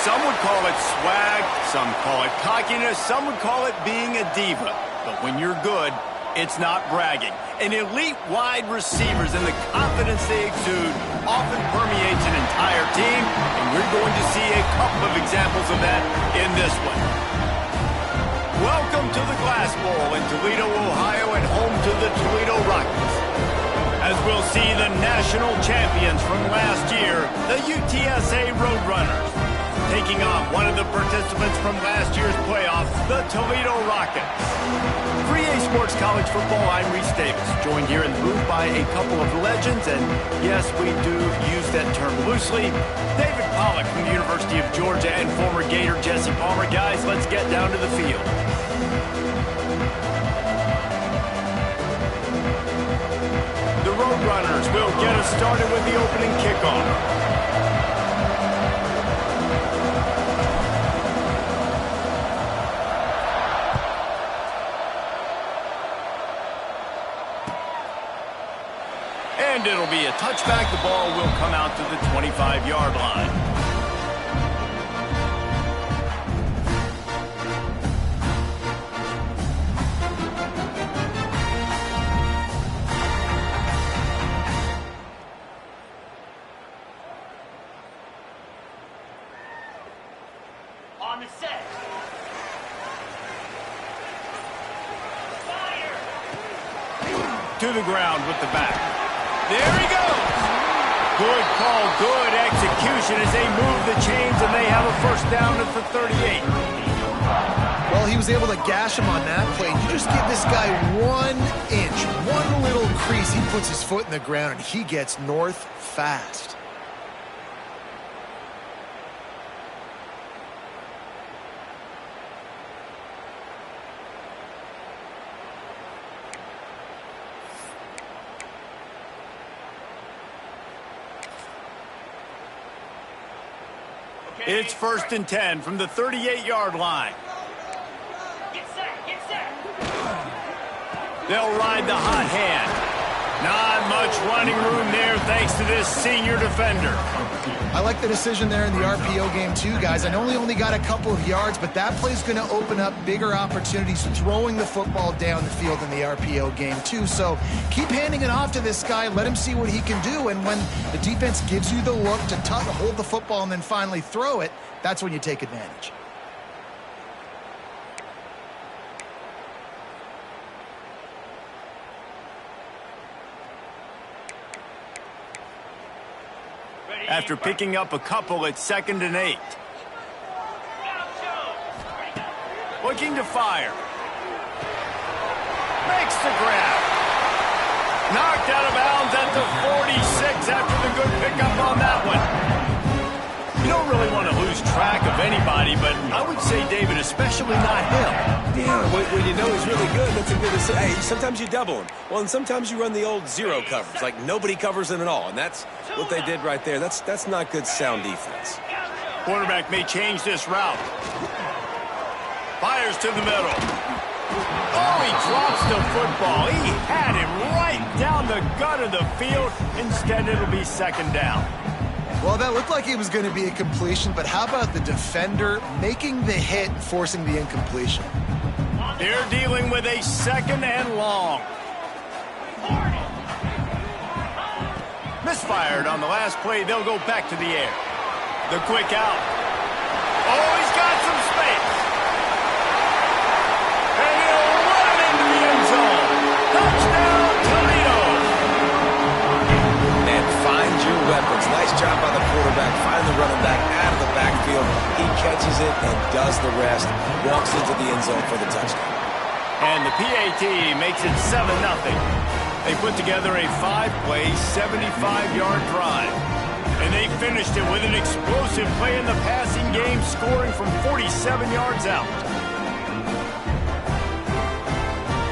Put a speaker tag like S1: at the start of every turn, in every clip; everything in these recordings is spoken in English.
S1: Some would call it swag, some call it cockiness, some would call it being a diva. But when you're good, it's not bragging. An elite wide receivers and the confidence they exude often permeates an entire team, and we're going to see a couple of examples of that in this one. Welcome to the Glass Bowl in Toledo, Ohio, and home to the Toledo Rockets. As we'll see the national champions from last year, the UTSA Roadrunners, taking on one of the participants from last year's playoffs, the Toledo Rockets. For EA Sports College Football, I'm Reese Davis, joined here in the booth by a couple of legends, and yes, we do use that term loosely. David Pollack from the University of Georgia and former Gator Jesse Palmer. Guys, let's get down to the field. The Roadrunners will get us started with the opening kickoff. And it'll be a touchback. The ball will come out to the 25-yard line.
S2: On the set. Fire!
S1: To the ground with the back. There he goes. Good call, good execution as they move the chains, and they have a first down at the 38.
S3: Well, he was able to gash him on that play. You just give this guy 1 inch, one little crease. He puts his foot in the ground, and he gets north fast.
S1: It's 1st and 10 from the 38-yard line.
S2: Get set, get set.
S1: They'll ride the hot hand. Not much running room there thanks to this senior defender.
S3: I like the decision there in the RPO game too, guys. I know he only got a couple of yards, but that play's going to open up bigger opportunities throwing the football down the field in the RPO game too. So keep handing it off to this guy. Let him see what he can do. And when the defense gives you the look to hold the football and then finally throw it, that's when you take advantage.
S1: After picking up a couple, it's 2nd and 8. Looking to fire. Makes the grab. Knocked out of bounds at the 46 after the good pickup on that one. You don't really want to lose track of anybody, but I would say, David, especially not him.
S4: Yeah, when you know he's really good, that's a good decision. Hey, sometimes you double him. Well, and sometimes you run the old zero coverage, like nobody covers him at all, and that's what they did right there. That's not good sound defense.
S1: Quarterback may change this route. Fires to the middle. Oh, he drops the football. He had him right down the gut of the field. Instead, it'll be 2nd down.
S3: Well, that looked like it was going to be a completion, but how about the defender making the hit and forcing the incompletion?
S1: They're dealing with a 2nd and long. Misfired on the last play. They'll go back to the air. The quick out. Oh, he's got some space. And he'll run into the end zone. Touchdown, Toledo.
S4: And find your weapons. Nice job by the quarterback. Find the running back out of the backfield. He catches it and does the rest. Walks into the end zone for the touchdown.
S1: And the PAT makes it 7-0. They put together a 5-play, 75-yard drive. And they finished it with an explosive play in the passing game, scoring from 47 yards out.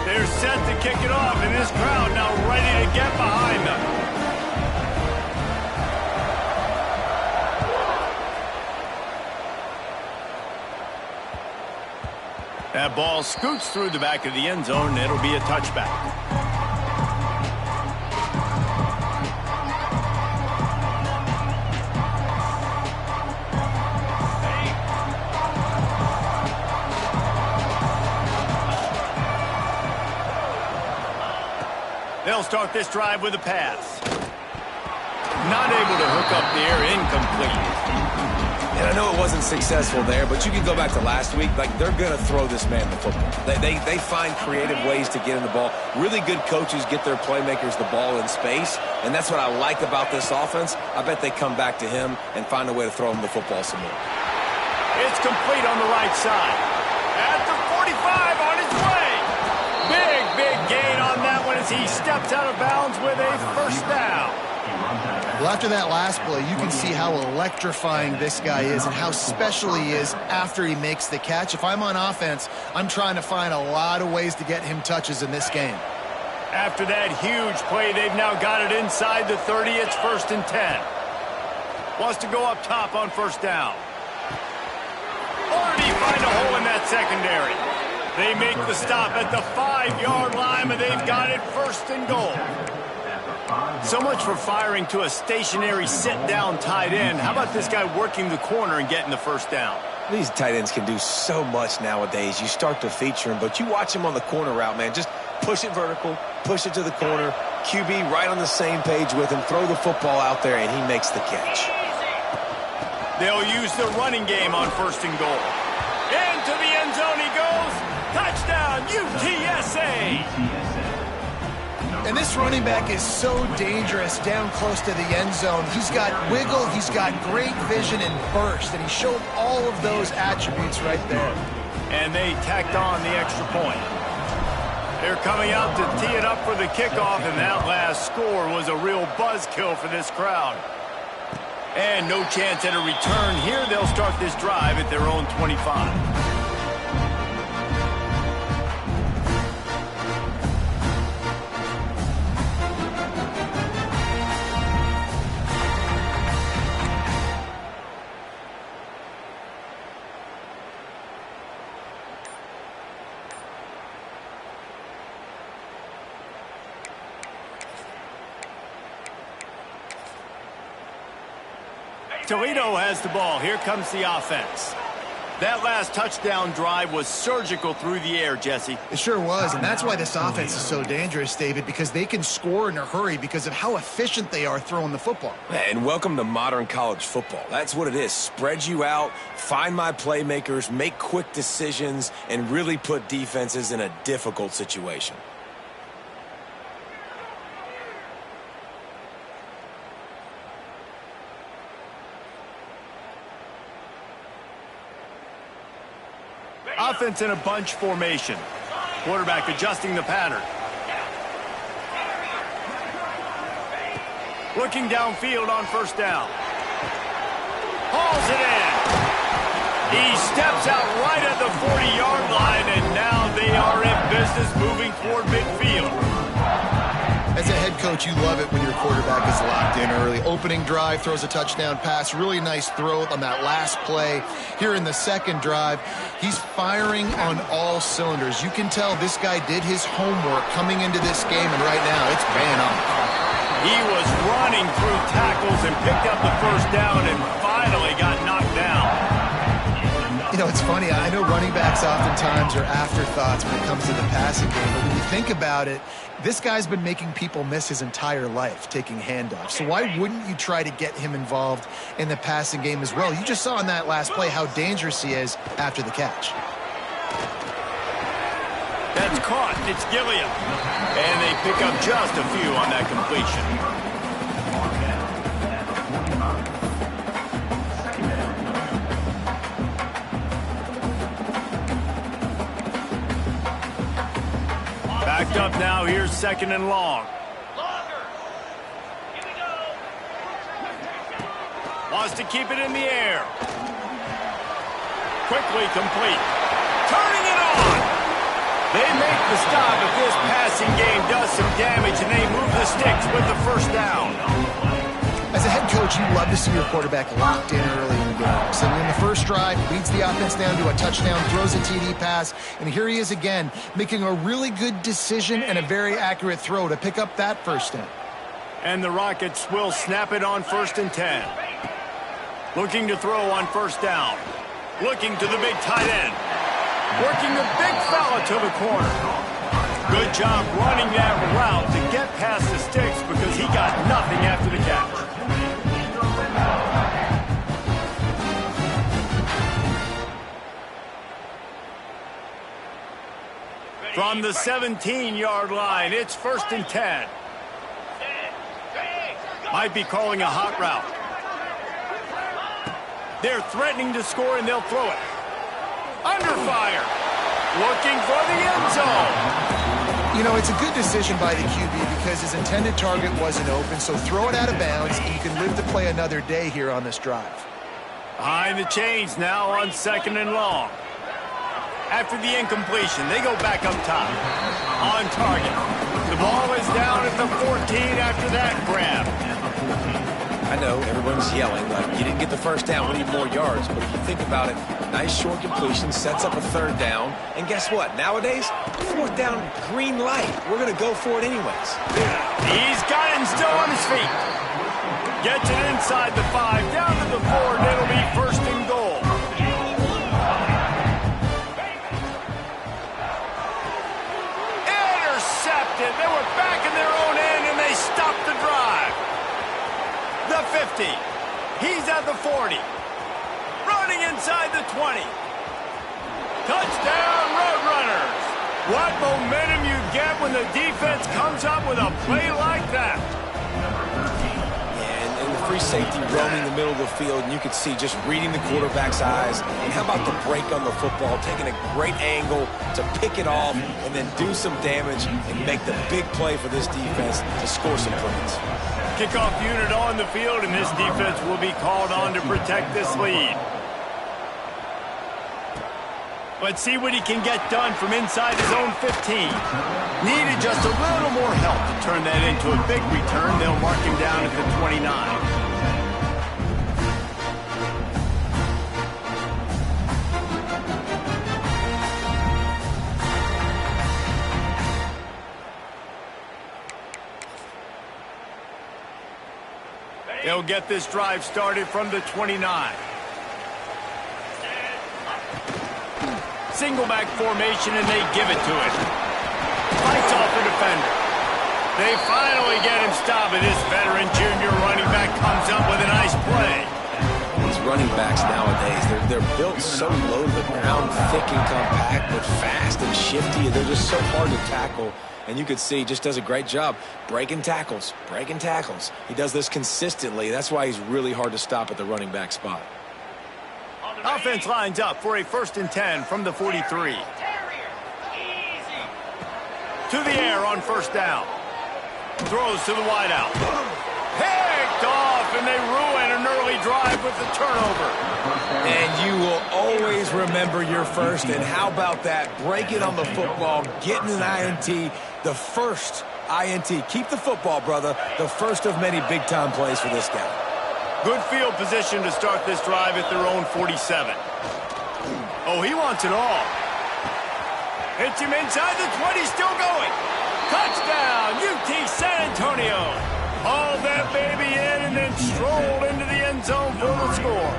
S1: They're set to kick it off, and this crowd now ready to get behind them. That ball scoots through the back of the end zone, and it'll be a touchback. They'll start this drive with a pass. Not able to hook up there, incomplete.
S4: And I know it wasn't successful there, but you can go back to last week. Like, they're going to throw this man the football. They find creative ways to get in the ball. Really good coaches get their playmakers the ball in space, and that's what I like about this offense. I bet they come back to him and find a way to throw him the football some more.
S1: It's complete on the right side. At the 45, on his way. Big gain on that one as he steps out of bounds with a first down.
S3: Well, after that last play, you can see how electrifying this guy is and how special he is after he makes the catch. If I'm on offense, I'm trying to find a lot of ways to get him touches in this game.
S1: After that huge play, they've now got it inside the 30. It's 1st and 10. Wants to go up top on first down. Already find a hole in that secondary. They make the stop at the 5-yard line, but they've got it 1st and goal. So much for firing to a stationary sit-down tight end. How about this guy working the corner and getting the first down?
S4: These tight ends can do so much nowadays. You start to feature him, but you watch him on the corner route, man. Just push it vertical, push it to the corner. QB right on the same page with him. Throw the football out there, and he makes the catch.
S1: They'll use the running game on 1st and goal. Into the end zone he goes. Touchdown, UTSA!
S3: And this running back is so dangerous down close to the end zone. He's got wiggle, he's got great vision and burst, and he showed all of those attributes right there.
S1: And they tacked on the extra point. They're coming out to tee it up for the kickoff, and that last score was a real buzzkill for this crowd. And no chance at a return here. They'll start this drive at their own 25. Toledo has the ball. Here comes the offense. That last touchdown drive was surgical through the air, Jesse.
S3: It sure was, and that's why this offense is so dangerous, David, because they can score in a hurry because of how efficient they are throwing the football.
S4: And welcome to modern college football. That's what it is. Spread you out, find my playmakers, make quick decisions, and really put defenses in a difficult situation.
S1: Offense in a bunch formation. Quarterback adjusting the pattern. Looking downfield on first down. Hauls it in. He steps out right at the 40-yard line, and now they are in business moving toward midfield.
S3: As a head coach, you love it when your quarterback is locked in early. Opening drive, throws a touchdown pass. Really nice throw on that last play. Here in the second drive, he's firing on all cylinders. You can tell this guy did his homework coming into this game, and right now it's paying off.
S1: He was running through tackles and picked up the first down and finally got knocked down.
S3: You know, it's funny. I know running backs oftentimes are afterthoughts when it comes to the passing game, but when you think about it, this guy's been making people miss his entire life taking handoffs. So why wouldn't you try to get him involved in the passing game as well? You just saw in that last play how dangerous he is after the catch.
S1: That's caught. It's Gilliam. And they pick up just a few on that completion. Backed up now. Here's 2nd and long.
S2: Longer. Here we go.
S1: Wants to keep it in the air. Quickly complete. Turning it on. They make the stop, but this passing game does some damage, and they move the sticks with the 1st down.
S3: As a head coach, you love to see your quarterback locked in early in the game. So in the first drive, leads the offense down to a touchdown, throws a TD pass, and here he is again, making a really good decision and a very accurate throw to pick up that 1st down.
S1: And the Rockets will snap it on 1st and 10. Looking to throw on 1st down. Looking to the big tight end. Working the big fella to the corner. Good job running that route to get past the sticks because he got nothing after the catch. From the 17-yard line, it's 1st and 10. Might be calling a hot route. They're threatening to score, and they'll throw it. Under fire. Looking for the end zone.
S3: You know, it's a good decision by the QB because his intended target wasn't open, so throw it out of bounds, and you can live to play another day here on this drive.
S1: Behind the chains now on 2nd and long. After the incompletion, they go back up top. On target. The ball is down at the 14 after that grab.
S4: I know everyone's yelling like you didn't get the 1st down, we need more yards. But if you think about it, nice short completion, sets up a 3rd down. And guess what? Nowadays, 4th down, green light. We're going to go for it anyways.
S1: He's got it and still on his feet. Gets it inside the 5, down to the 4, and it'll be 1st and goal. Intercepted. They were back in their own end, and they stopped the drive. The 50. He's at the 40. Running inside the 20. Touchdown, Roadrunners. What momentum you get when the defense comes up with a play like that.
S4: And the free safety roaming the middle of the field, and you could see just reading the quarterback's eyes. And how about the break on the football, taking a great angle to pick it off and then do some damage and make the big play for this defense to score some points.
S1: Kickoff unit on the field, and this defense will be called on to protect this lead. Let's see what he can get done from inside his own 15. Needed just a little more help to turn that into a big return. They'll mark him down at the 29. They'll get this drive started from the 29. Single back formation, and they give it to it. Fights off the defender. They finally get him stopped, and this veteran junior running back comes up with a nice play.
S4: These running backs nowadays, they're built so low to the ground, thick and compact, but fast and shifty. They're just so hard to tackle. And you could see he just does a great job breaking tackles, breaking tackles. He does this consistently. That's why he's really hard to stop at the running back spot.
S1: Offense lines up for a 1st and 10 from the 43. To the air on 1st down. Throws to the wideout. Picked off, and they ruin an early drive with the turnover.
S4: And you will always remember your 1st. And how about that? Break it on the football, getting an INT, the 1st INT. Keep the football, brother. The 1st of many big-time plays for this guy.
S1: Good field position to start this drive at their own 47. Oh, he wants it all. Hits him inside the 20, still going. Touchdown, UT San Antonio. Hauled that baby in and then strolled into the end zone for the score.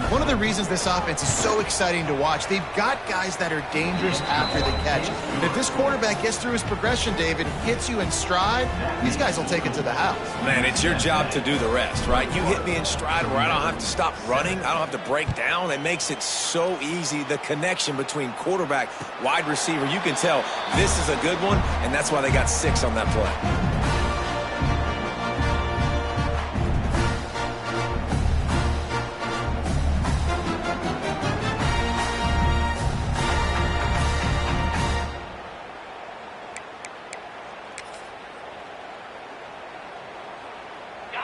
S3: One of the reasons this offense is so exciting to watch, they've got guys that are dangerous after the catch. And if this quarterback gets through his progression, David, hits you in stride, these guys will take it to the house.
S4: Man, it's your job to do the rest, right? You hit me in stride where I don't have to stop running. I don't have to break down. It makes it so easy. The connection between quarterback, wide receiver, you can tell this is a good one, and that's why they got 6 on that play.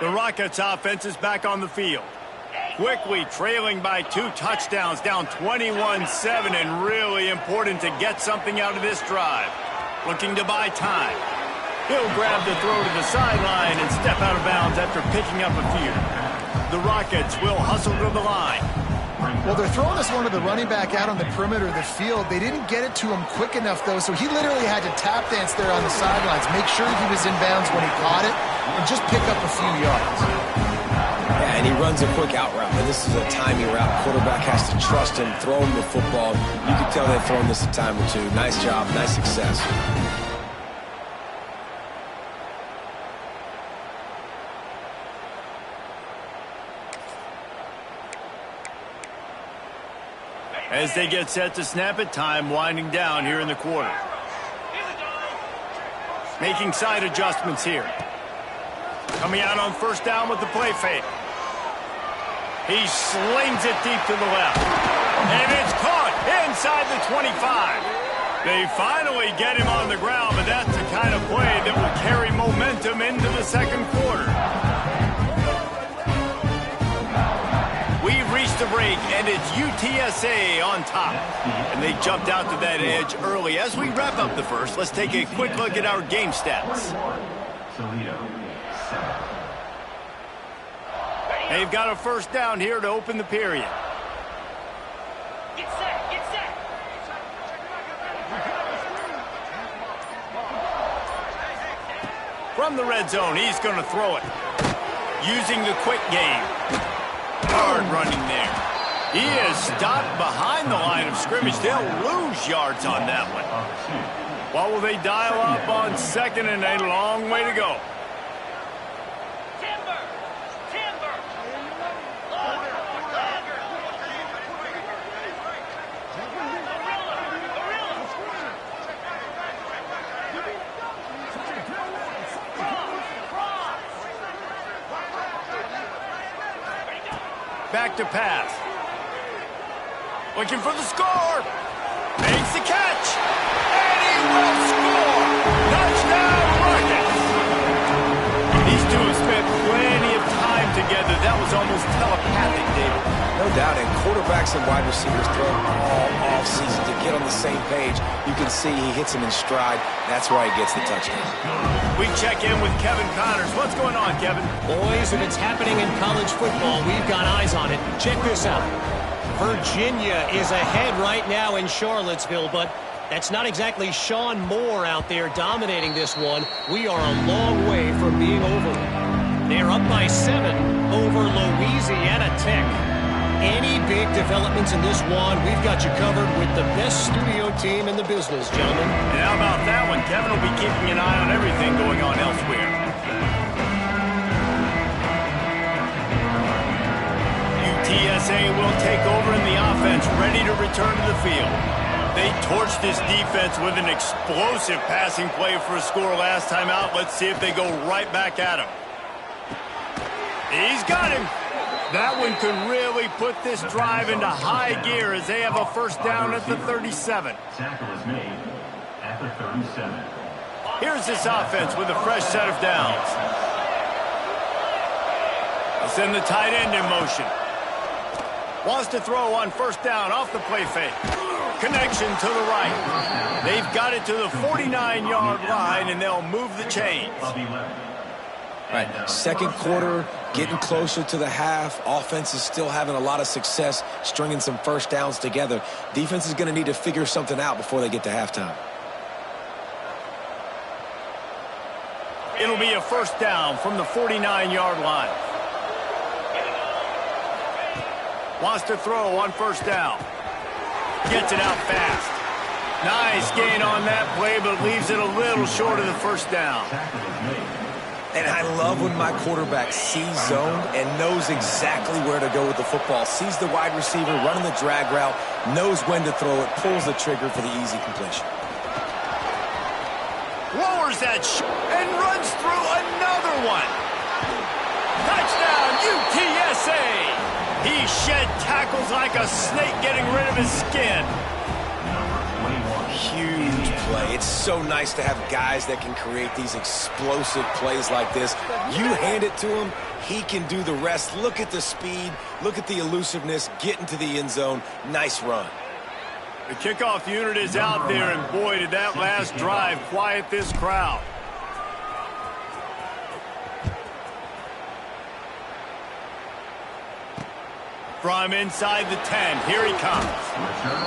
S1: The Rockets offense is back on the field. Quickly trailing by 2 touchdowns, down 21-7, and really important to get something out of this drive. Looking to buy time. He'll grab the throw to the sideline and step out of bounds after picking up a few. The Rockets will hustle to the line.
S3: Well, they're throwing this one to the running back out on the perimeter of the field. They didn't get it to him quick enough, though, so he literally had to tap dance there on the sidelines, make sure he was in bounds when he caught it, and just pick up a few yards.
S4: Yeah, and he runs a quick out route, and this is a timing route. Quarterback has to trust him, throw him the football. You can tell they've thrown this a time or two. Nice job, nice success.
S1: As they get set to snap it, time winding down here in the quarter. Making side adjustments here. Coming out on first down with the play fake. He slings it deep to the left. And it's caught inside the 25. They finally get him on the ground, but that's the kind of play that will carry momentum into the second quarter. We've reached the break, and it's UTSA on top. And they jumped out to that edge early. As we wrap up the first, let's take a quick look at our game stats. They've got a first down here to open the period.
S2: Get set, get set.
S1: From the red zone, he's going to throw it. Using the quick game. Hard running there. He is stopped behind the line of scrimmage. They'll lose yards on that one. What will they dial up on second and a long way to go?
S2: Timber, timber. Longer, longer.
S1: Back to pass. Looking for the score. Makes the catch. And he will score. Touchdown, Rockets. These two have spent plenty of time together. That was almost telepathic, David.
S4: No doubt, and quarterbacks and wide receivers throw all off-season to get on the same page. You can see he hits him in stride. That's why he gets the touchdown.
S1: We check in with Kevin Connors. What's going on, Kevin?
S5: Boys, if it's happening in college football, we've got eyes on it. Check this out. Virginia is ahead right now in Charlottesville, but that's not exactly Sean Moore out there dominating this one. We are a long way from being over it. They're up by 7 over Louisiana Tech. Any big developments in this one, we've got you covered with the best studio team in the business, gentlemen.
S1: And how about that one? Kevin will be keeping an eye on everything going on elsewhere. UTSA will take over in the offense, ready to return to the field. They torched this defense with an explosive passing play for a score last time out. Let's see if they go right back at him. He's got him. That one could really put this drive into high gear as they have a first down at the 37.
S6: Tackle is made at the 37.
S1: Here's this offense with a fresh set of downs. They'll send the tight end in motion. Wants to throw on first down off the play fake. Connection to the right. They've got it to the 49-yard line, and they'll move the chains.
S4: Right, second quarter, getting closer to the half. Offense is still having a lot of success stringing some first downs together. Defense is going to need to figure something out before they get to halftime.
S1: It'll be a first down from the 49-yard line. Wants to throw on first down. Gets it out fast. Nice gain on that play, but leaves it a little short of the first down.
S4: And I love when my quarterback sees zone and knows exactly where to go with the football. Sees the wide receiver running the drag route, knows when to throw it, pulls the trigger for the easy completion.
S1: Lowers that and runs through another one. Touchdown, UTSA! He shed tackles like a snake getting rid of his skin.
S4: Huge play. It's so nice to have guys that can create these explosive plays like this. You hand it to him, He can do the rest. Look at the speed. Look at the elusiveness. Get into the end zone. Nice run.
S1: The kickoff unit is out there, and boy, did that last drive quiet this crowd. From inside the 10, here he comes.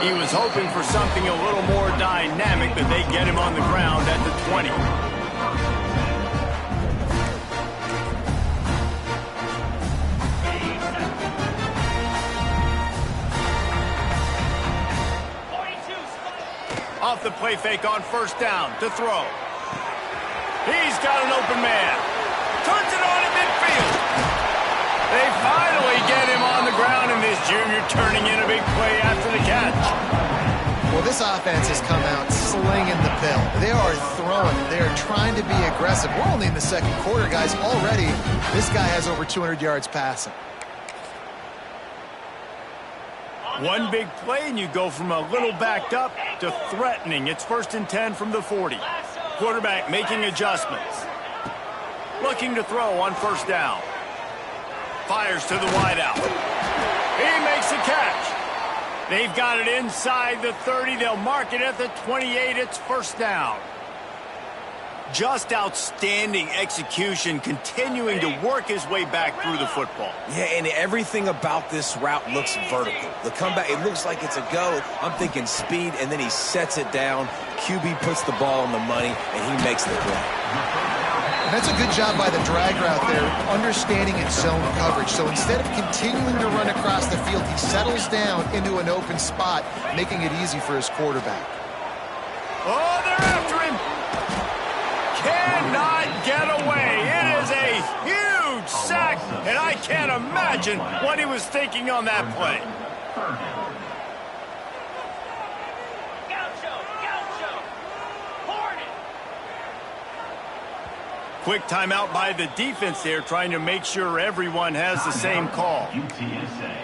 S1: He was hoping for something a little more dynamic, but they get him on the ground at the 20. Off the play fake on first down to throw. He's got an open man. Turns it on at midfield. They finally get him on the ground, and this junior turning in a big play after the catch.
S3: Well, this offense has come out slinging the pill. They are throwing. They are trying to be aggressive. We're only in the second quarter, guys. Already, this guy has over 200 yards passing.
S1: One big play, and you go from a little backed up to threatening. It's 1st and 10 from the 40. Quarterback making adjustments. Looking to throw on first down. Fires to the wideout. He makes a catch. They've got it inside the 30. They'll mark it at the 28. It's first down. Just outstanding execution, continuing to work his way back through the football.
S4: Yeah, and everything about this route looks vertical. The comeback, it looks like it's a go. I'm thinking speed, and then he sets it down. QB puts the ball on the money, and he makes the play.
S3: And that's a good job by the drag route there, understanding its zone coverage. So instead of continuing to run across the field, he settles down into an open spot, making it easy for his quarterback.
S1: Oh, they're after him. Cannot get away. It is a huge sack, and I can't imagine what he was thinking on that play. Quick timeout by the defense there, trying to make sure everyone has the same call.
S6: UTSA.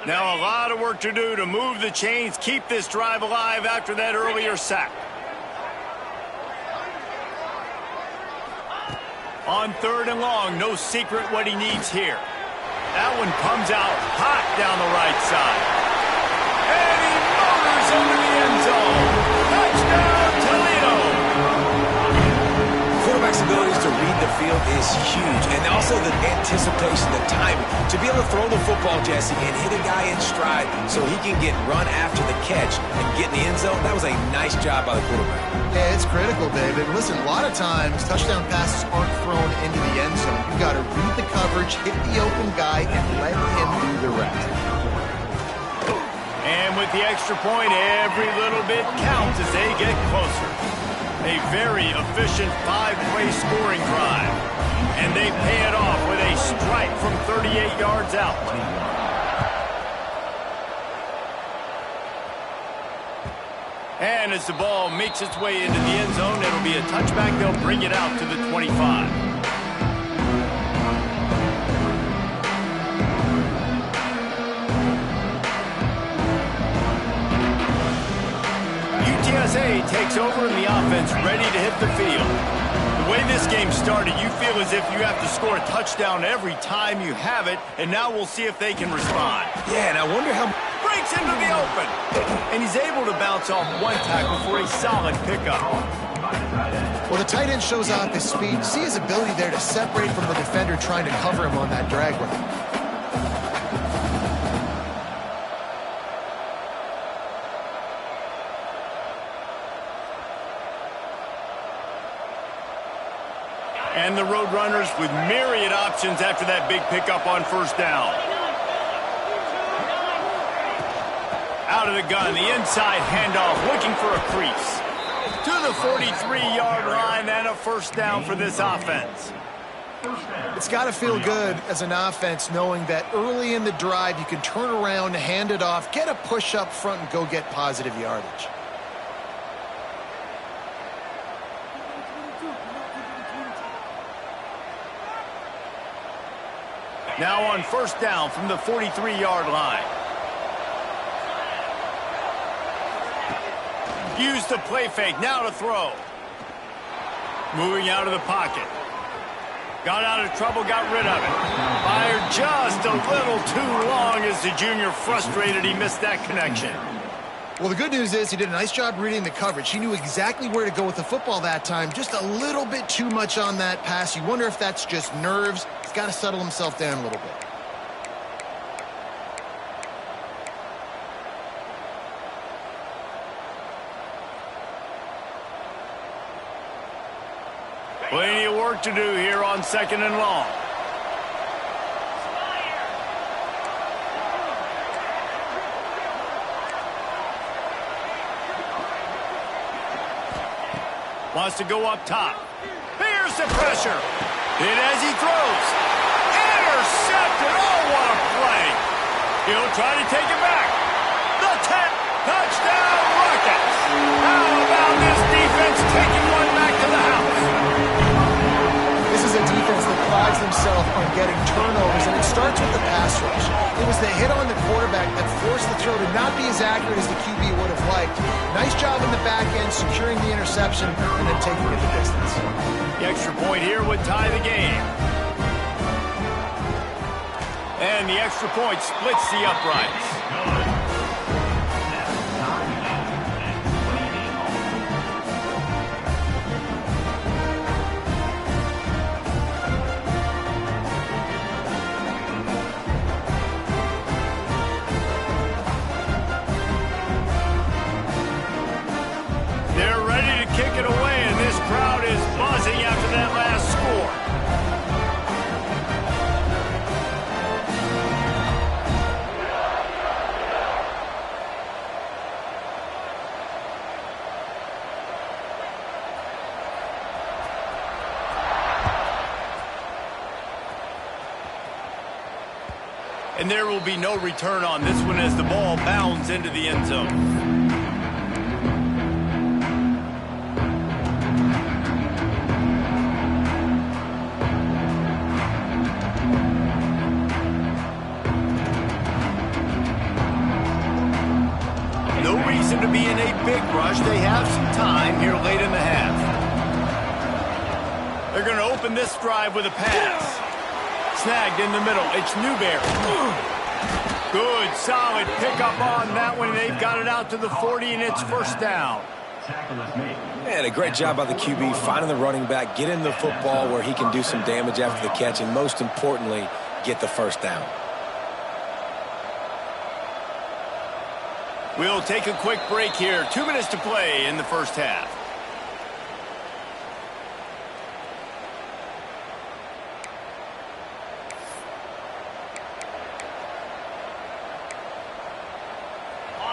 S1: Now a lot of work to do to move the chains, keep this drive alive after that earlier sack. On 3rd and long, no secret what he needs here. That one comes out hot down the right side. And he motors into the end zone. Touchdown, Toledo!
S4: Quarterback's abilities to read the field is huge, and also the anticipation, the timing. To be able to throw the football, Jesse, and hit a guy in stride so he can get run after the catch and get in the end zone, that was a nice job by the quarterback.
S3: Yeah, it's critical, David. Listen, a lot of times, touchdown passes aren't thrown into the end zone. You've got to read the coverage, hit the open guy, and let him do the rest.
S1: And with the extra point, every little bit counts as they get closer. A very efficient 5-play scoring drive. And they pay it off with a strike from 38 yards out. And as the ball makes its way into the end zone, it'll be a touchback. They'll bring it out to the 25. UTSA takes over in the offense, ready to hit the field. The way this game started, you feel as if you have to score a touchdown every time you have it, and now we'll see if they can respond.
S4: Yeah, and I wonder how...
S1: Breaks into the open, and he's able to bounce off one tackle for a solid pickup.
S3: Well, the tight end shows off his speed. See his ability there to separate from the defender trying to cover him on that drag route.
S1: And the Roadrunners with myriad options after that big pickup on first down. Out of the gun, the inside handoff, looking for a crease. To the 43-yard line, and a first down for this offense.
S3: It's got to feel good as an offense knowing that early in the drive you can turn around, hand it off, get a push up front, and go get positive yardage.
S1: Now on first down from the 43-yard line. Use the play fake. Now to throw. Moving out of the pocket. Got out of trouble, got rid of it. Fired just a little too long as the junior frustrated he missed that connection.
S3: Well, the good news is he did a nice job reading the coverage. He knew exactly where to go with the football that time. Just a little bit too much on that pass. You wonder if that's just nerves. He's got to settle himself down a little bit.
S1: Plenty of work to do here on 2nd and long. Wants to go up top. Here's the pressure. Hit as he throws. Intercepted. Oh, what a play. He'll try to take it back. The 10. Touchdown, Rockets. How about this defense taking one back to the house?
S3: This is a defense that prides themselves on getting turnovers, and it starts with the pass rush. It was the hit on the quarterback that forced the throw to not be as accurate as the QB would have liked. Nice job in the back end, securing the interception, and then taking it the distance.
S1: The extra point here would tie the game. And the extra point splits the uprights. Kick it away, and this crowd is buzzing after that last score. And there will be no return on this one as the ball bounds into the end zone. To be in a big rush. They have some time here late in the half. They're going to open this drive with a pass. Snagged in the middle. It's Newberry. Good, solid pickup on that one. They've got it out to the 40, and it's first down.
S4: And a great job by the QB finding the running back, getting the football where he can do some damage after the catch, and most importantly, get the first down.
S1: We'll take a quick break here. 2 minutes to play in the first half.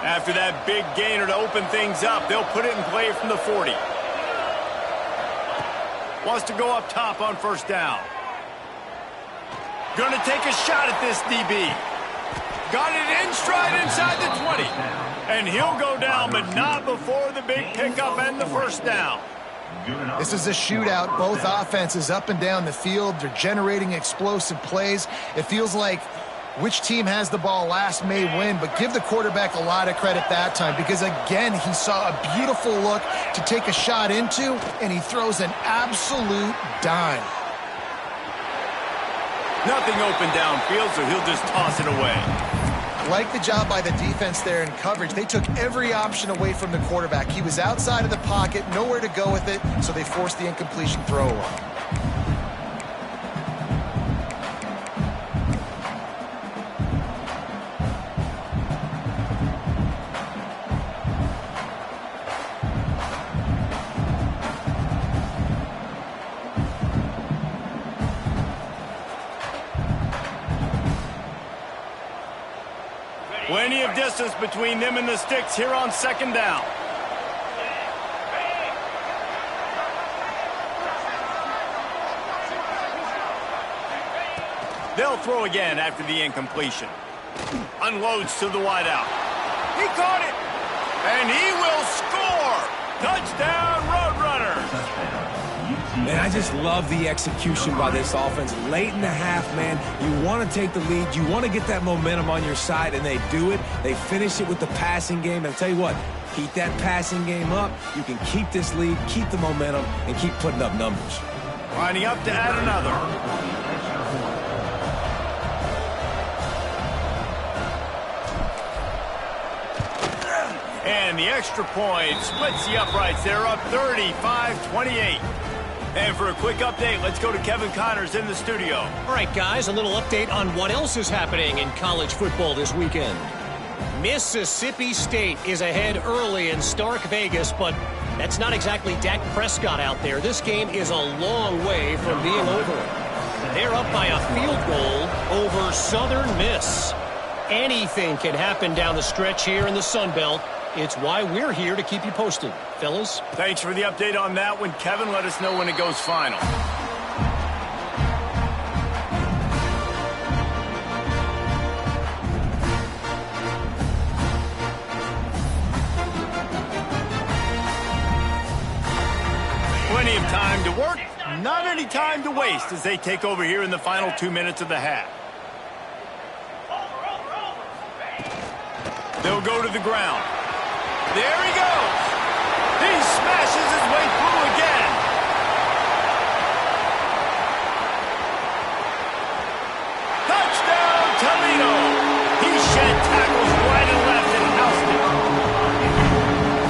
S1: After that big gainer to open things up, they'll put it in play from the 40. Wants to go up top on first down. Going to take a shot at this DB. Got it in stride inside the 20. And he'll go down, but not before the big pickup and the first down.
S3: This is a shootout. Both offenses up and down the field. They're generating explosive plays. It feels like which team has the ball last may win, but give the quarterback a lot of credit that time because, again, he saw a beautiful look to take a shot into, and he throws an absolute dime.
S1: Nothing open downfield, so he'll just toss it away.
S3: Like the job by the defense there in coverage. They took every option away from the quarterback. He was outside of the pocket, nowhere to go with it, so they forced the incompletion throw away.
S1: Plenty of distance between them and the sticks here on second down. They'll throw again after the incompletion. Unloads to the wideout. He caught it, and he will score. Touchdown, Roadrunners.
S4: And I just love the execution by this offense. Late in the half, man, you want to take the lead. You want to get that momentum on your side, and they do it. They finish it with the passing game. And I'll tell you what, keep that passing game up. You can keep this lead, keep the momentum, and keep putting up numbers.
S1: Lining up to add another. And the extra point splits the uprights. They're up 35-28. And for a quick update, let's go to Kevin Connors in the studio.
S5: All right, guys, a little update on what else is happening in college football this weekend. Mississippi State is ahead early in Stark Vegas, but that's not exactly Dak Prescott out there. This game is a long way from being over. They're up by a field goal over Southern Miss. Anything can happen down the stretch here in the Sun Belt. It's why we're here to keep you posted, fellas.
S1: Thanks for the update on that one, Kevin. Let us know when it goes final. Plenty of time to work, not any time to waste as they take over here in the final 2 minutes of the half. They'll go to the ground. There he goes. He smashes his way through again. Touchdown, Toledo. He shed tackles right and left and housed it.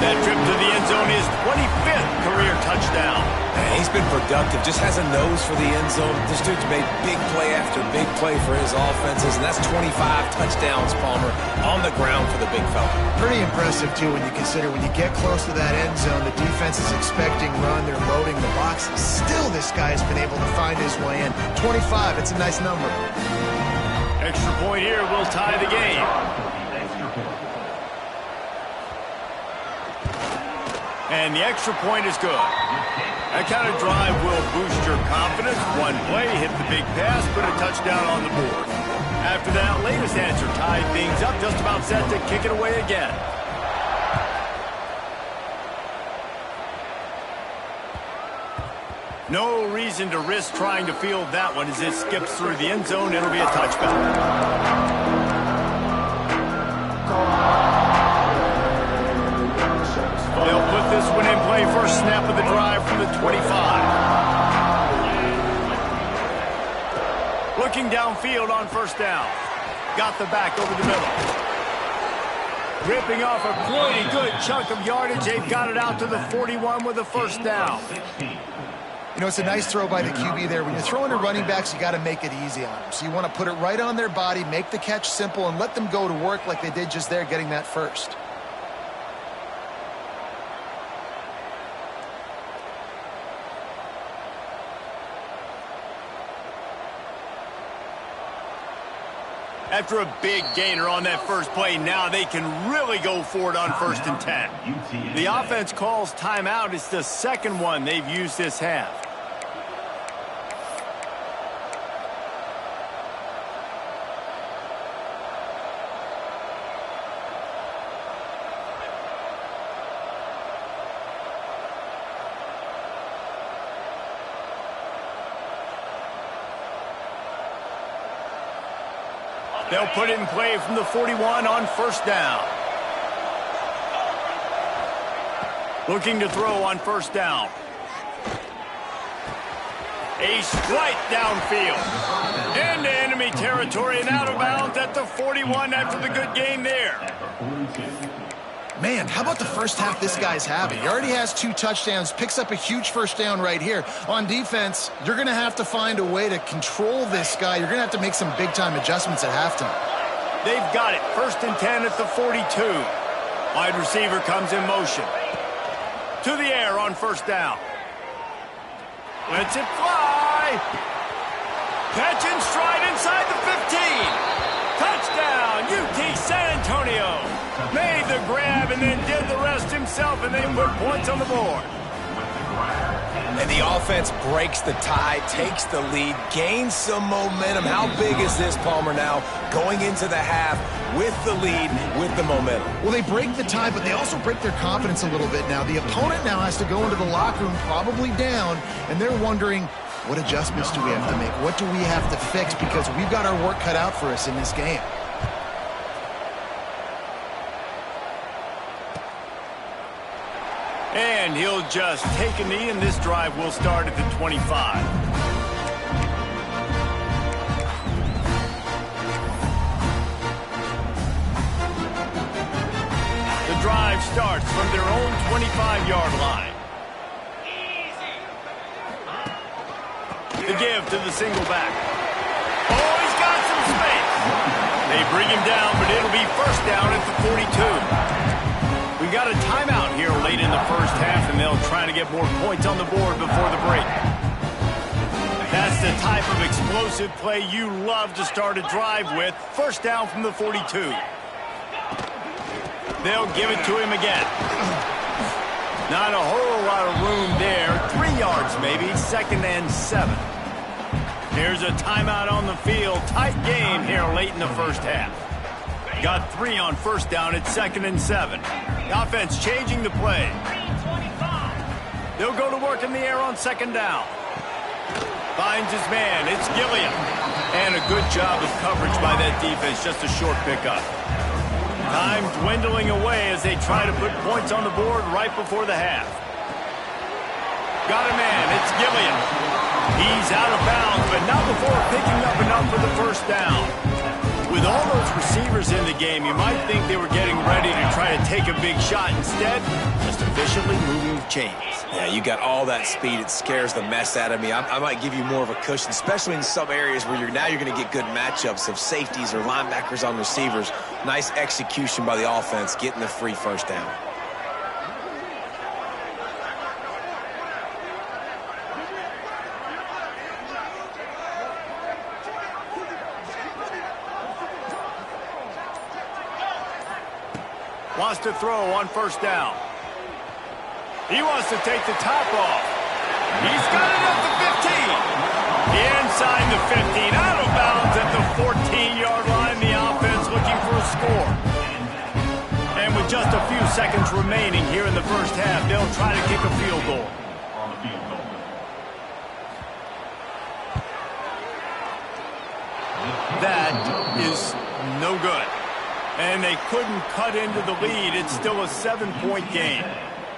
S1: That trip to the end zone is 25th career touchdown.
S4: Man, he's been productive, just has a nose for the end zone. This dude's made big play after big play for his offenses, and that's 25 touchdowns, Palmer, on the ground for the big fella.
S3: Pretty impressive, too, when you consider when you get close to that end zone, the defense is expecting run, they're loading the boxes. Still, this guy's been able to find his way in. 25, it's a nice number.
S1: Extra point here will tie the game. And the extra point is good. That kind of drive will boost your confidence. One play, hit the big pass, put a touchdown on the board. After that latest answer tied things up, just about set to kick it away again. No reason to risk trying to field that one as it skips through the end zone. It'll be a touchback. They'll put this one in play first snap of the drive from the 25. Looking downfield on first down. Got the back over the middle. Ripping off a pretty good chunk of yardage. They've got it out to the 41 with a first down.
S3: You know, it's a nice throw by the QB there. When you're throwing to running backs, you got to make it easy on them. So you want to put it right on their body, make the catch simple, and let them go to work like they did just there, getting that first.
S1: After a big gainer on that first play, now they can really go for it on 1st and 10. The offense calls timeout. It's the second one they've used this half. They'll put it in play from the 41 on first down. Looking to throw on first down. A strike downfield. Into enemy territory and out of bounds at the 41 after the good game there.
S3: Man, how about the first half this guy's having? He already has 2 touchdowns, picks up a huge first down right here. On defense, you're going to have to find a way to control this guy. You're going to have to make some big-time adjustments at halftime.
S1: They've got it. 1st and 10 at the 42. Wide receiver comes in motion. To the air on first down. Lets it fly. Catch and stride inside the 15. Touchdown, UT San Antonio. Made the grab and then did the rest himself, and they put points on the board.
S4: And the offense breaks the tie, takes the lead, gains some momentum. How big is this, Palmer, now going into the half with the lead, with the momentum?
S3: Well, they break the tie, but they also break their confidence a little bit now. The opponent now has to go into the locker room probably down, and they're wondering, what adjustments do we have to make? What do we have to fix? Because we've got our work cut out for us in this game.
S1: And he'll just take a knee, and this drive will start at the 25. The drive starts from their own 25-yard line. The give to the single back. Oh, he's got some space. They bring him down, but it'll be first down at the 42. We got a timeout here late in the first half, and they'll try to get more points on the board before the break. That's the type of explosive play you love to start a drive with. First down from the 42. They'll give it to him again. Not a whole lot of room there. 3 yards maybe, 2nd and 7. Here's a timeout on the field. Tight game here late in the first half. Got 3 on first down at 2nd and 7. The offense changing the play. They'll go to work in the air on 2nd down. Finds his man. It's Gilliam. And a good job of coverage by that defense. Just a short pickup. Time dwindling away as they try to put points on the board right before the half. Got a man. It's Gilliam. He's out of bounds, but not before picking up enough for the first down. With all those receivers in the game, you might think they were getting ready to try to take a big shot. Instead, just efficiently moving the chains.
S4: Yeah, you got all that speed. It scares the mess out of me. I might give you more of a cushion, especially in some areas where you're going to get good matchups of safeties or linebackers on receivers. Nice execution by the offense, getting the free first down.
S1: Wants to throw on first down. He wants to take the top off. He's got it at the 15. Inside the 15. Out of bounds at the 14-yard line. The offense looking for a score. And with just a few seconds remaining here in the first half, they'll try to kick a field goal.
S6: On the field goal.
S1: That is no good. And they couldn't cut into the lead. It's still a 7-point game.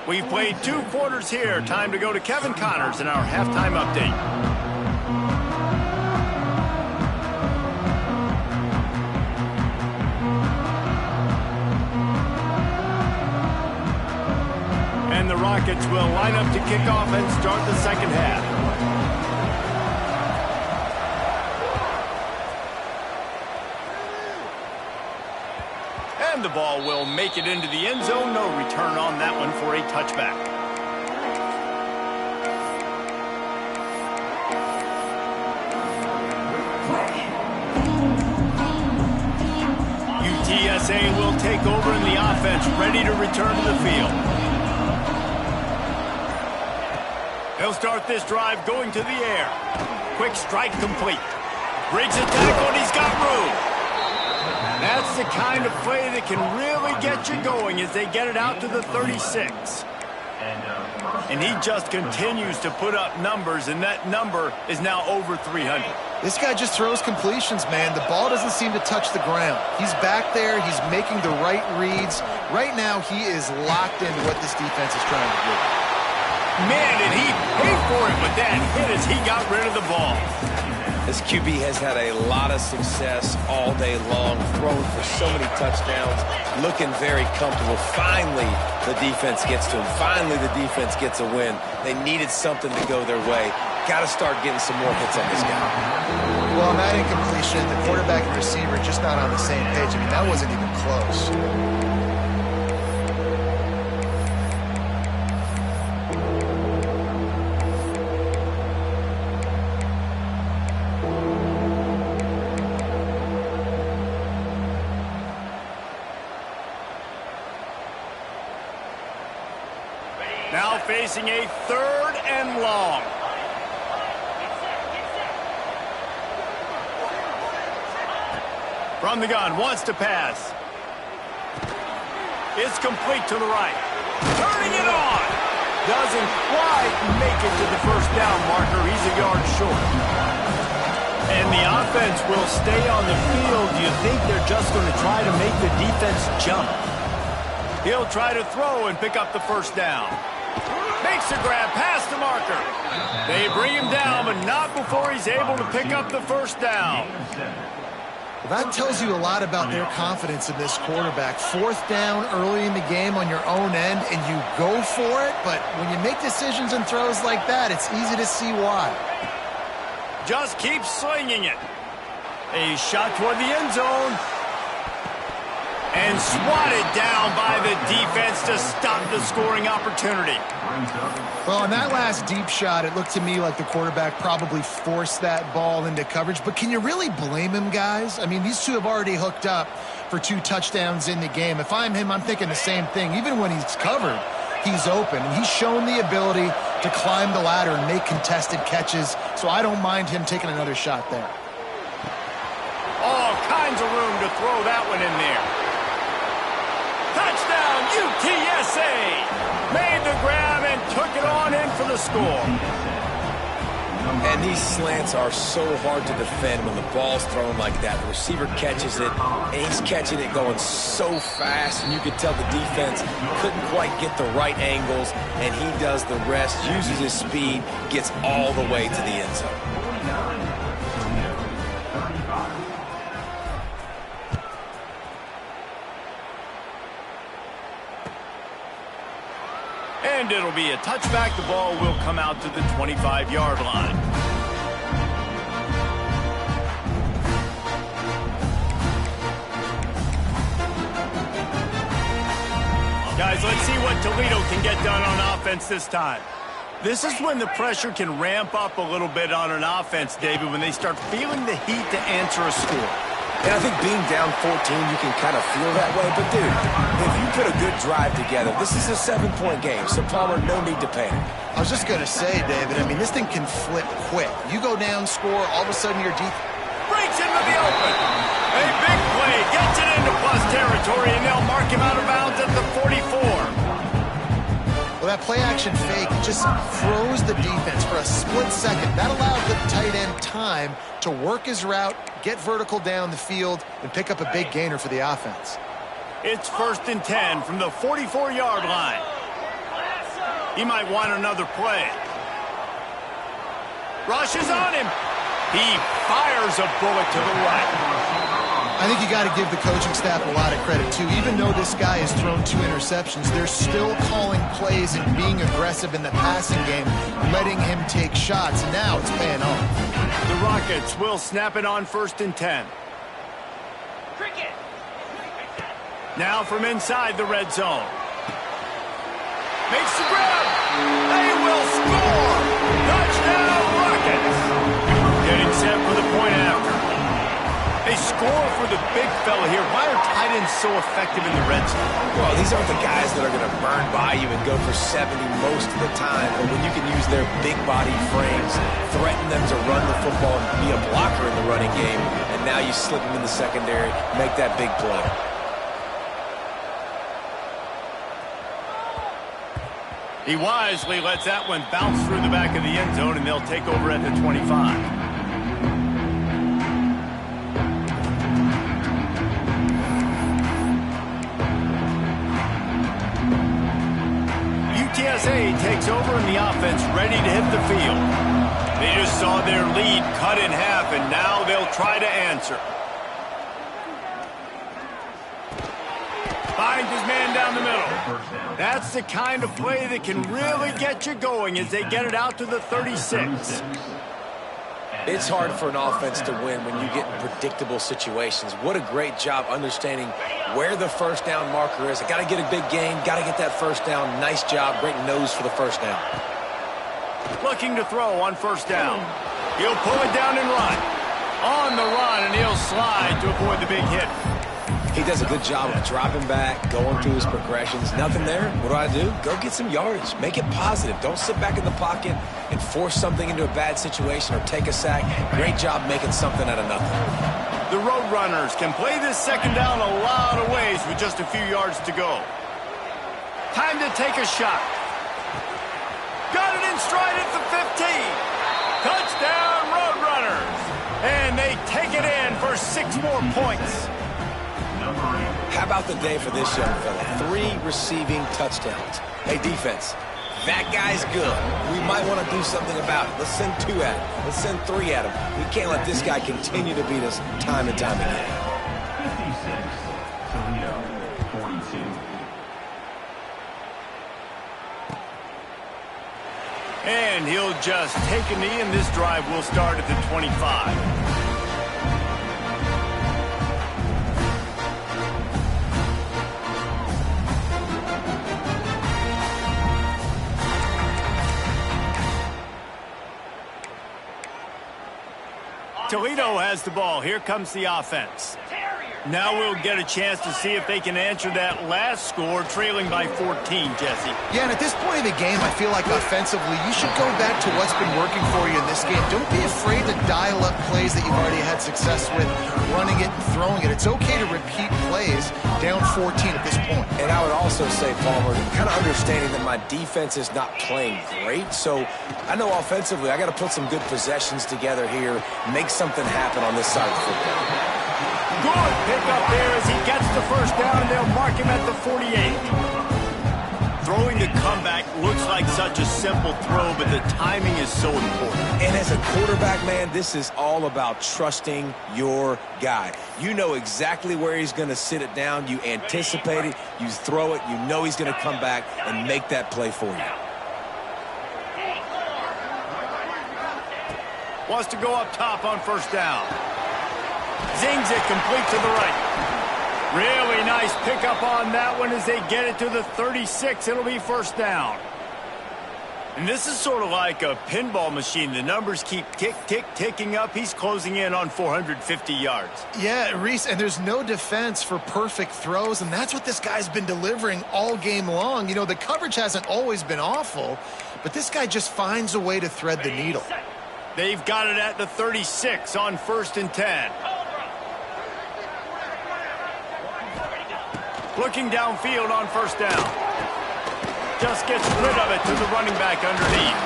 S1: We've played 2 quarters here. Time to go to Kevin Connors in our halftime update. And the Rockets will line up to kick off and start the second half. And the ball will make it into the end zone. No return on that one for a touchback. UTSA will take over in the offense, ready to return to the field. He'll start this drive going to the air. Quick strike complete. Breaks a tackle, and he's got room. That's the kind of play that can really get you going as they get it out to the 36. And he just continues to put up numbers, and that number is now over 300.
S3: This guy just throws completions, man. The ball doesn't seem to touch the ground. He's back there. He's making the right reads. Right now, he is locked into what this defense is trying to do.
S1: Man, did he pay for it with that hit as he got rid of the ball.
S4: This QB has had a lot of success all day long, thrown for so many touchdowns, looking very comfortable. Finally, the defense gets to him. Finally, the defense gets a win. They needed something to go their way. Got to start getting some more hits on this guy.
S3: Well, on that incompletion, the quarterback and receiver just not on the same page. I mean, that wasn't even close.
S1: Now facing a 3rd and long. From the gun, wants to pass. It's complete to the right. Turning it on. Doesn't quite make it to the first down marker. He's a yard short. And the offense will stay on the field. Do you think they're just going to try to make the defense jump? He'll try to throw and pick up the first down. Makes a grab past the marker. They bring him down, but not before he's able to pick up the first down.
S3: Well, that tells you a lot about their confidence in this quarterback. Fourth down early in the game on your own end, and you go for it, but when you make decisions and throws like that, it's easy to see why.
S1: Just keep slinging it. A shot toward the end zone. And swatted down by the defense to stop the scoring opportunity.
S3: Well, on that last deep shot, it looked to me like the quarterback probably forced that ball into coverage. But can you really blame him, guys? I mean, these two have already hooked up for 2 touchdowns in the game. If I'm him, I'm thinking the same thing. Even when he's covered, he's open. And he's shown the ability to climb the ladder and make contested catches. So I don't mind him taking another shot there.
S1: All kinds of room to throw that one in there. Touchdown, UTSA! Made the grab and took it on in for the score.
S4: And these slants are so hard to defend when the ball's thrown like that. The receiver catches it, and he's catching it going so fast, and you can tell the defense couldn't quite get the right angles, and he does the rest, uses his speed, gets all the way to the end zone.
S1: And it'll be a touchback. The ball will come out to the 25-yard line. Guys, let's see what Toledo can get done on offense this time. This is when the pressure can ramp up a little bit on an offense, David, when they start feeling the heat to answer a score.
S4: And I think being down 14, you can kind of feel that way. But, dude, if you put a good drive together, this is a 7-point game. So, Palmer, no need to panic.
S3: I was just going to say, David, I mean, this thing can flip quick. You go down, score, all of a sudden your defense
S1: breaks into the open. A big play gets it into plus territory, and they'll mark him out of bounds at the 44.
S3: Well, that play-action fake just froze the defense for a split second. That allowed the tight end time to work his route, get vertical down the field, and pick up a big gainer for the offense.
S1: It's 1st and 10 from the 44-yard line. He might want another play. Rushes on him. He fires a bullet to the right.
S3: I think you got to give the coaching staff a lot of credit, too. Even though this guy has thrown 2 interceptions, they're still calling plays and being aggressive in the passing game, letting him take shots, and now it's paying off.
S1: The Rockets will snap it on 1st and 10.
S2: Cricket.
S1: Now from inside the red zone. Makes the grab. They will score. Touchdown, Rockets. Getting set for the point after. They score for the big fella here. Why are tight ends so effective in the red zone?
S4: Well, these aren't the guys that are going to burn by you and go for 70 most of the time. But when you can use their big body frames, threaten them to run the football and be a blocker in the running game, and now you slip them in the secondary, make that big play.
S1: He wisely lets that one bounce through the back of the end zone, and they'll take over at the 25. UTSA takes over in the offense, ready to hit the field. They just saw their lead cut in half, and now they'll try to answer. Finds his man down the middle. That's the kind of play that can really get you going as they get it out to the 36.
S4: It's hard for an offense to win when you get in predictable situations. What a great job understanding where the first down marker is. I got to get a big gain, got to get that first down. Nice job, great nose for the first down.
S1: Looking to throw on 1st down. He'll pull it down and run. On the run, and he'll slide to avoid the big hit.
S4: He does a good job of dropping back, going through his progressions. Nothing there. What do? Go get some yardage. Make it positive. Don't sit back in the pocket and force something into a bad situation or take a sack. Great job making something out of nothing.
S1: The Roadrunners can play this second down a lot of ways with just a few yards to go. Time to take a shot. Got it in stride at the 15. Touchdown, Roadrunners. And they take it in for 6 more points.
S4: How about the day for this young fella? 3 receiving touchdowns. Hey, defense, that guy's good. We might want to do something about it. Let's send 2 at him. Let's send 3 at him. We can't let this guy continue to beat us time and time again.
S6: 56, Toledo, 42.
S1: And he'll just take a knee, and this drive will start at the 25. Toledo has the ball. Here comes the offense. Now we'll get a chance to see if they can answer that last score, trailing by 14, Jesse.
S3: Yeah, and at this point of the game, I feel like offensively, you should go back to what's been working for you in this game. Don't be afraid to dial up plays that you've already had success with, running it and throwing it. It's okay to repeat plays down 14 at this point.
S4: And I would also say, Palmer, kind of understanding that my defense is not playing great, so I know offensively I got to put some good possessions together here, make something happen on this side of the football.
S1: Good pickup there as he gets the first down, and they'll mark him at the 48. Throwing the comeback looks like such a simple throw, but the timing is so important.
S4: And as a quarterback, man, this is all about trusting your guy. You know exactly where he's going to sit it down. You anticipate it. You throw it. You know he's going to come back and make that play for you.
S1: Wants to go up top on first down. Zings it complete to the right. Really nice pickup on that one as they get it to the 36. It'll be first down. And this is sort of like a pinball machine. The numbers keep ticking up. He's closing in on 450 yards.
S3: Yeah, Reese, and there's no defense for perfect throws, and that's what this guy's been delivering all game long. You know, the coverage hasn't always been awful, but this guy just finds a way to thread the needle.
S1: They've got it at the 36 on 1st and 10. Looking downfield on first down. Just gets rid of it to the running back underneath.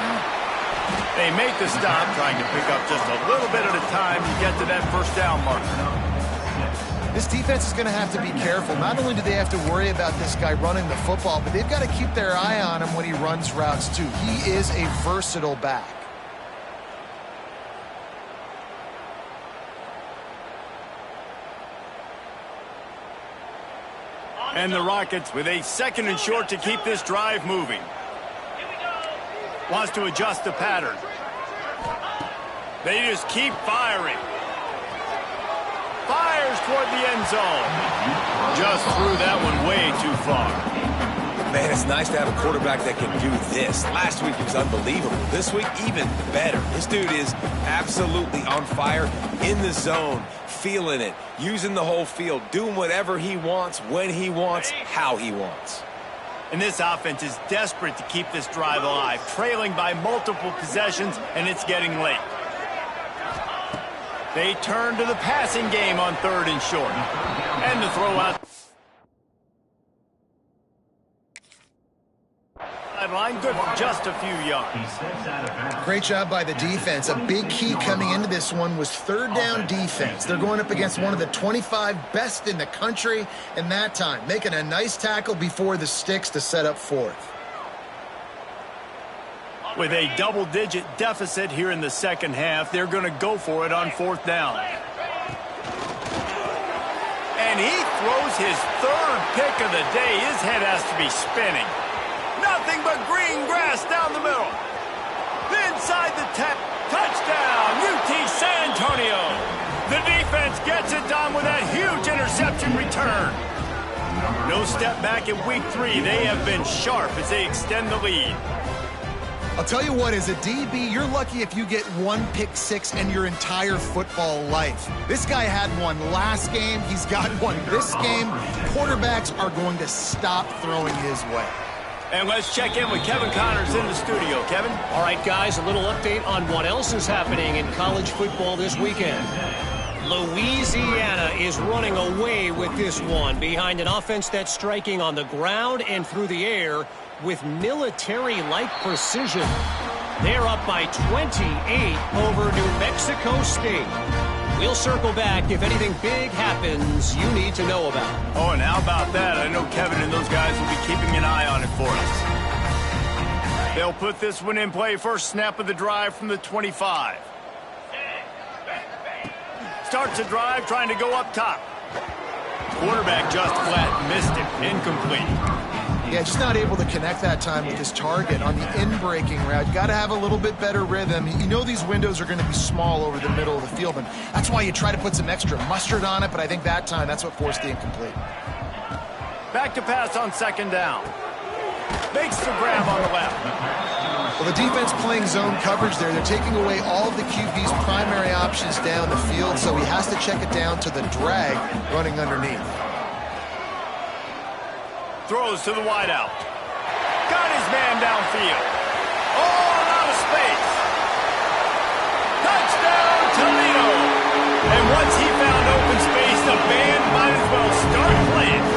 S1: They make the stop, trying to pick up just a little bit at a time to get to that first down marker.
S3: This defense is going to have to be careful. Not only do they have to worry about this guy running the football, but they've got to keep their eye on him when he runs routes too. He is a versatile back.
S1: And the Rockets with a 2nd and short to keep this drive moving. Wants to adjust the pattern. They just keep firing. Fires toward the end zone. Just threw that one way too far.
S4: Man, it's nice to have a quarterback that can do this. Last week he was unbelievable. This week, even better. This dude is absolutely on fire, in the zone, feeling it, using the whole field, doing whatever he wants, when he wants, how he wants.
S1: And this offense is desperate to keep this drive alive, trailing by multiple possessions, and it's getting late. They turn to the passing game on 3rd and short. And the throw out. Sideline, good for just a few yards.
S3: Great job by the defense. A big key coming into this one was 3rd down defense. They're going up against one of the 25 best in the country in that time, making a nice tackle before the sticks to set up 4th.
S1: With a double-digit deficit here in the second half, they're going to go for it on 4th down. And he throws his 3rd pick of the day. His head has to be spinning. Nothing but green grass down the middle. Inside the 10. Touchdown, UT San Antonio. The defense gets it done with that huge interception return. No step back in week 3. They have been sharp as they extend the lead.
S3: I'll tell you what, as a DB, you're lucky if you get one pick six in your entire football life. This guy had one last game. He's got one this game. Quarterbacks are going to stop throwing his way.
S1: And let's check in with Kevin Connors in the studio. Kevin?
S5: All right, guys, a little update on what else is happening in college football this weekend. Louisiana is running away with this one behind an offense that's striking on the ground and through the air with military-like precision. They're up by 28 over New Mexico State. We'll circle back if anything big happens you need to know about.
S1: Oh, and how about that? I know Kevin and those guys will be keeping an eye on it for us. They'll put this one in play. First snap of the drive from the 25. Starts a drive trying to go up top. Quarterback just flat missed it. Incomplete.
S3: Yeah, just not able to connect that time with his target on the in-breaking route. You got to have a little bit better rhythm. You know these windows are going to be small over the middle of the field, and that's why you try to put some extra mustard on it, but I think that time that's what forced the incomplete.
S1: Back to pass on second down. Makes the grab on the left.
S3: Well, the defense playing zone coverage there. They're taking away all of the QB's primary options down the field, so he has to check it down to the drag running underneath.
S1: Throws to the wideout. Got his man downfield. All out of space. Touchdown, Toledo. And once he found open space, the band might as well start playing.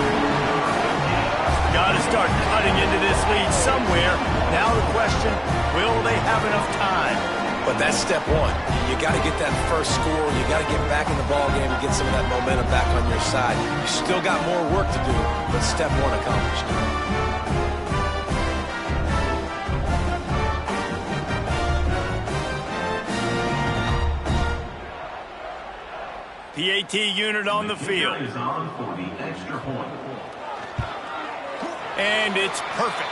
S1: Got to start cutting into this lead somewhere. Now the question, will they have enough time?
S4: But that's step one. You got to get that first score. You got to get back in the ball game and get some of that momentum back on your side. You still got more work to do, but step one accomplished.
S1: PAT unit on the field.
S6: Is on for the extra point.
S1: And it's perfect.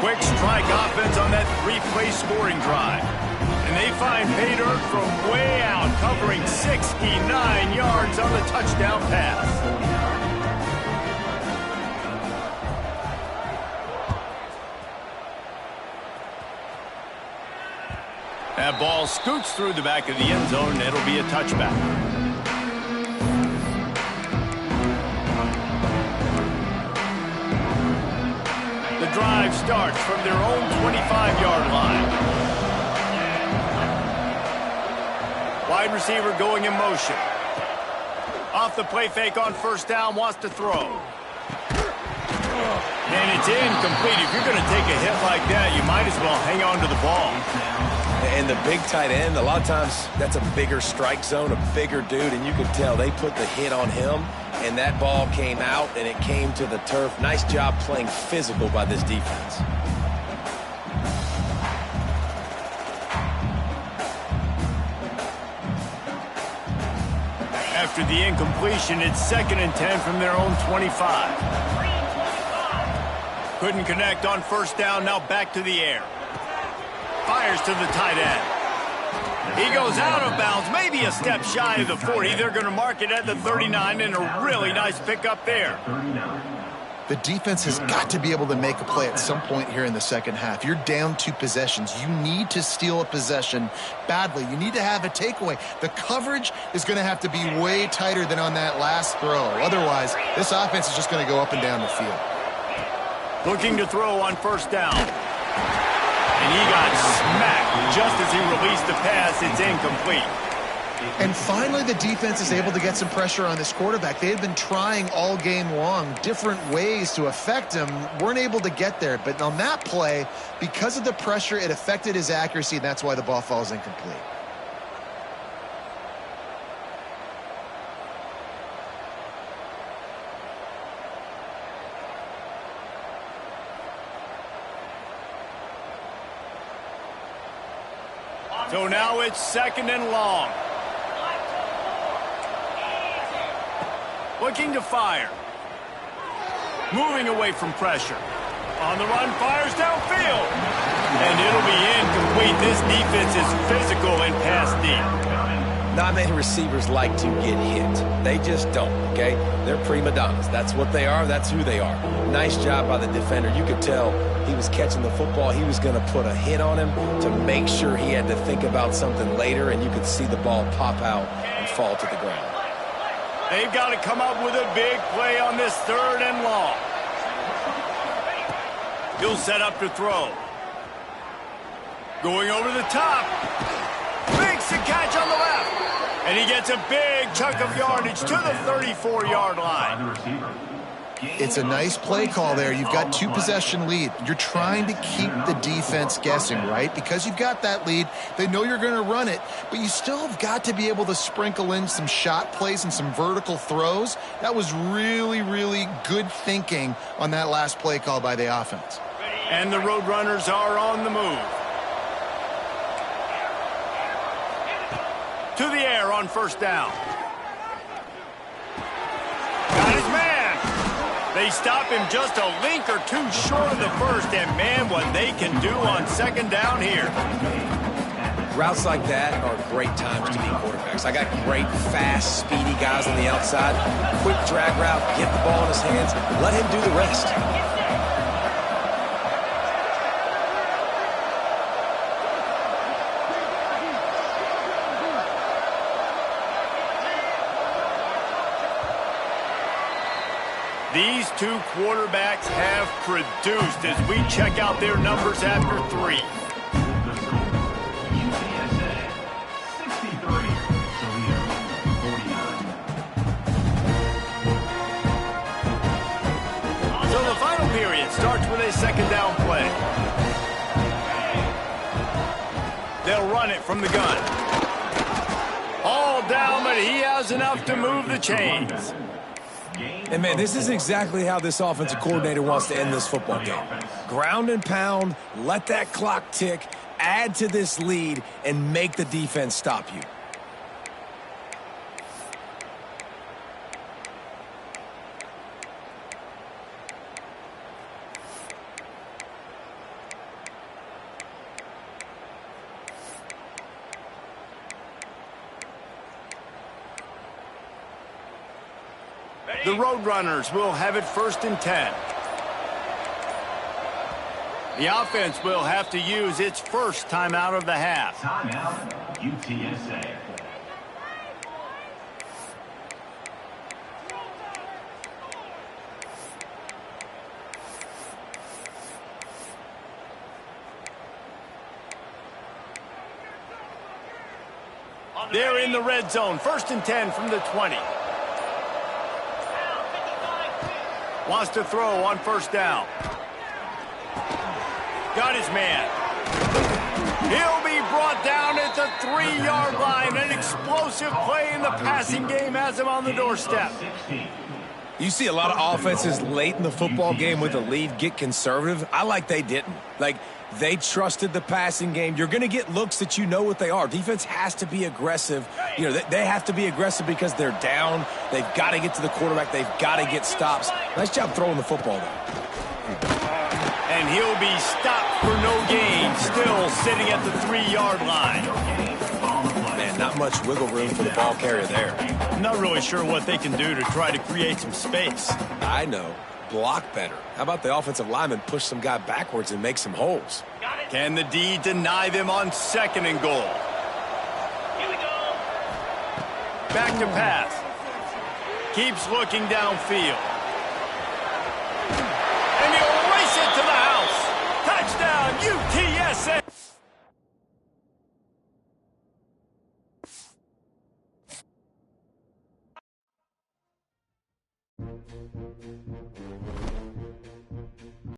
S1: Quick strike offense on that three-play scoring drive. And they find pay dirt from way out, covering 69 yards on the touchdown pass. That ball scoots through the back of the end zone, and it'll be a touchback. The drive starts from their own 25-yard line. Wide receiver going in motion. Off the play fake on first down, wants to throw. And it's incomplete. If you're going to take a hit like that, you might as well hang on to the ball.
S4: And the big tight end, a lot of times that's a bigger strike zone, a bigger dude, and you can tell they put the hit on him, and that ball came out, and it came to the turf. Nice job playing physical by this defense.
S1: After the incompletion, it's 2nd and 10 from their own 25. Couldn't connect on first down, now back to the air. Fires to the tight end. He goes out of bounds, maybe a step shy of the 40. They're going to mark it at the 39, and a really nice pickup there.
S3: The defense has got to be able to make a play at some point here in the second half. You're down 2 possessions. You need to steal a possession badly. You need to have a takeaway. The coverage is going to have to be way tighter than on that last throw. Otherwise, this offense is just going to go up and down the field.
S1: Looking to throw on first down. And he got smacked just as he released the pass. It's incomplete.
S3: And finally, the defense is able to get some pressure on this quarterback. They had been trying all game long different ways to affect him. Weren't able to get there. But on that play, because of the pressure, it affected his accuracy, and that's why the ball falls incomplete.
S1: So now it's 2nd and long. Looking to fire. Moving away from pressure. On the run, fires downfield. And it'll be incomplete. This defense is physical and pass deep.
S4: Not many receivers like to get hit. They just don't, okay? They're prima donnas. That's what they are. That's who they are. Nice job by the defender. You could tell he was catching the football, he was going to put a hit on him to make sure he had to think about something later, and you could see the ball pop out and fall to the ground.
S1: They've got to come up with a big play on this 3rd and long. He'll set up to throw. Going over the top. Makes the catch on the left. And he gets a big chunk of yardage to the 34-yard line.
S3: It's a nice play call there. You've got 2-possession lead. You're trying to keep the defense guessing, right? Because you've got that lead, they know you're going to run it, but you still have got to be able to sprinkle in some shot plays and some vertical throws. That was really, really good thinking on that last play call by the offense.
S1: And the Roadrunners are on the move. To the air on 1st down. Got his man. They stop him just a link or two short of the first, and man, what they can do on 2nd down here.
S4: Routes like that are great times to be quarterbacks. I got great, fast, speedy guys on the outside. Quick drag route, get the ball in his hands, let him do the rest.
S1: These 2 quarterbacks have produced as we check out their numbers after 3.
S6: UTSA 63, Toledo 49.
S1: So the final period starts with a 2nd down play. They'll run it from the gun. All down, but he has enough to move the chains.
S4: And, man, this is exactly how this offensive coordinator wants to end this football game. Ground and pound, let that clock tick, add to this lead, and make the defense stop you.
S1: The Roadrunners will have it 1st and 10. The offense will have to use its first timeout of the half.
S6: Timeout, UTSA.
S1: They're in the red zone. 1st and 10 from the 20. Wants to throw on 1st down. Got his man. He'll be brought down at the 3-yard line. An explosive play in the passing game has him on the doorstep.
S4: You see a lot of offenses late in the football game with a lead get conservative. I like they didn't. Like, they trusted the passing game. You're going to get looks that you know what they are. Defense has to be aggressive. You know, they have to be aggressive because they're down. They've got to get to the quarterback. They've got to get stops. Nice job throwing the football, though.
S1: And he'll be stopped for no gain, still sitting at the 3-yard line.
S4: Man, not much wiggle room for the ball carrier there.
S1: I'm not really sure what they can do to try to create some space.
S4: I know. Block better. How about the offensive lineman push some guy backwards and make some holes?
S1: Can the D deny them on 2nd and goal?
S2: Here we go.
S1: Back to pass. Keeps looking downfield.